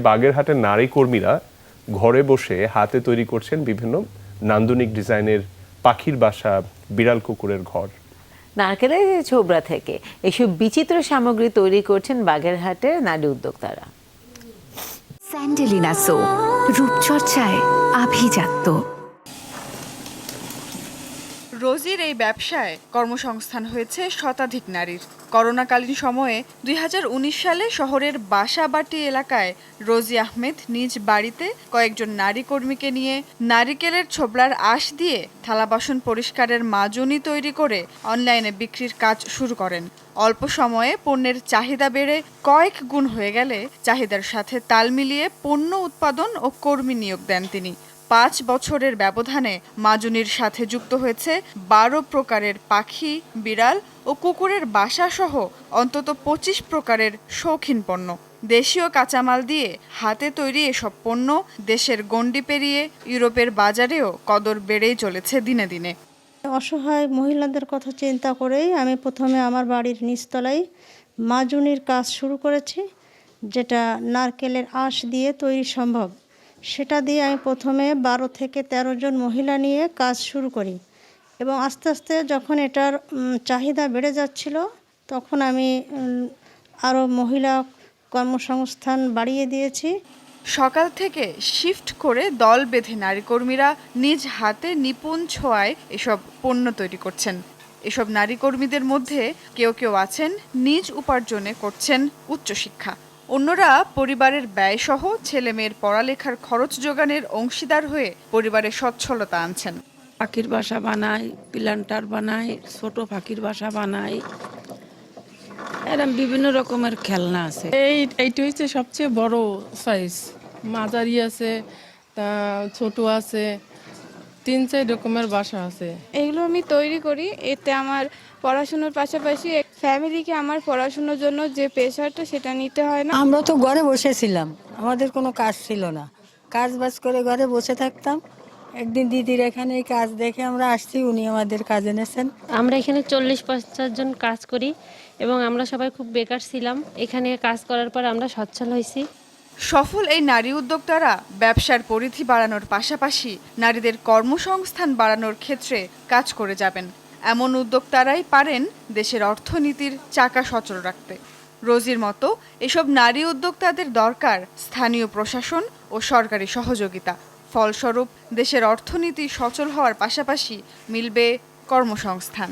বাগেরহাটের নারী কর্মীরা ঘরে বসে হাতে তৈরি করছেন বিভিন্ন নান্দনিক ডিজাইনের পাখির বাসা, বিড়াল কুকুরের ঘর। নারকেলের ছোবড়া থেকে এসব বিচিত্র সামগ্রী তৈরি করছেন বাগেরহাটের নারী উদ্যোক্তারা। স্যান্ডেলিনা সো, রূপচর্চায় আভিজাত্য। রোজির এই ব্যবসায় কর্মসংস্থান হয়েছে শতাধিক নারীর। করোনাকালীন সময়ে ২০১৯ সালে শহরের বাসাবাটি এলাকায় রোজি আহমেদ নিজ বাড়িতে কয়েকজন নারী কর্মীকে নিয়ে নারিকেলের ছোবড়ার আঁশ দিয়ে থালা বাসন পরিষ্কারের মাজনি তৈরি করে অনলাইনে বিক্রির কাজ শুরু করেন। অল্প সময়ে পণ্যের চাহিদা বেড়ে কয়েক গুণ হয়ে গেলে চাহিদার সাথে তাল মিলিয়ে পণ্য উৎপাদন ও কর্মী নিয়োগ দেন তিনি। ৫ বছরের ব্যবধানে মাজুনির সাথে যুক্ত হয়েছে ১২ প্রকারের পাখি, বিড়াল ও কুকুরের বাসা সহ অন্তত ২৫ প্রকারের শৌখিন পণ্য। দেশীয় কাঁচামাল দিয়ে হাতে তৈরি এসব পণ্য দেশের গণ্ডি পেরিয়ে ইউরোপের বাজারেও কদর বেড়েই চলেছে দিনে দিনে। অসহায় মহিলাদের কথা চিন্তা করেই আমি প্রথমে আমার বাড়ির নিচতলায় মাজুনির কাজ শুরু করেছি, যেটা নারকেলের আঁশ দিয়ে তৈরি সম্ভব। সেটা দিয়ে আমি প্রথমে ১২ থেকে ১৩ জন মহিলা নিয়ে কাজ শুরু করি এবং আস্তে আস্তে যখন এটার চাহিদা বেড়ে যাচ্ছিল তখন আমি আরও মহিলা কর্মসংস্থান বাড়িয়ে দিয়েছি। সকাল থেকে শিফট করে দল বেঁধে নারী কর্মীরা নিজ হাতে নিপুণ ছোঁয়ায় এসব পণ্য তৈরি করছেন। এসব নারী কর্মীদের মধ্যে কেউ কেউ আছেন নিজ উপার্জনে করছেন উচ্চশিক্ষা, অন্যরা পরিবারের ব্যয়সহ ছেলে মেয়ের পড়ালেখার খরচ যোগানের অংশীদার হয়ে পরিবারের সচ্ছলতা আনছেন। পাখির বাসা বানাই, প্ল্যান্টার বানাই, ছোট পাখির বাসা বানাই, এরকম বিভিন্ন রকমের খেলনা আছে। এইটা হচ্ছে সবচেয়ে বড় সাইজ, মাঝারি আছে, তা ছোট আছে, ৩-৪ রকমের বাসা আছে। এগুলো আমি তৈরি করি, এতে আমার পড়াশোনার পাশাপাশি ফ্যামিলিকে আমার পড়াশোনার জন্য যে প্রেশারটা সেটা নিতে হয় না। আমরা তো ঘরে বসেছিলাম, আমাদের কোনো কাজ ছিল না, কাজ বাজ করে ঘরে বসে থাকতাম। একদিন দিদির এখানে এই কাজ দেখে আমরা আসছি, উনি আমাদের কাজ এনেছেন। আমরা এখানে ৪০-৫০ জন কাজ করি এবং আমরা সবাই খুব বেকার ছিলাম। এখানে কাজ করার পর আমরা সচ্ছল হয়েছি। সফল এই নারী উদ্যোক্তারা ব্যবসার পরিধি বাড়ানোর পাশাপাশি নারীদের কর্মসংস্থান বাড়ানোর ক্ষেত্রে কাজ করে যাবেন। এমন উদ্যোক্তারাই পারেন দেশের অর্থনীতির চাকা সচল রাখতে। রোজির মতো এসব নারী উদ্যোক্তাদের দরকার স্থানীয় প্রশাসন ও সরকারি সহযোগিতা। ফলস্বরূপ দেশের অর্থনীতি সচল হওয়ার পাশাপাশি মিলবে কর্মসংস্থান।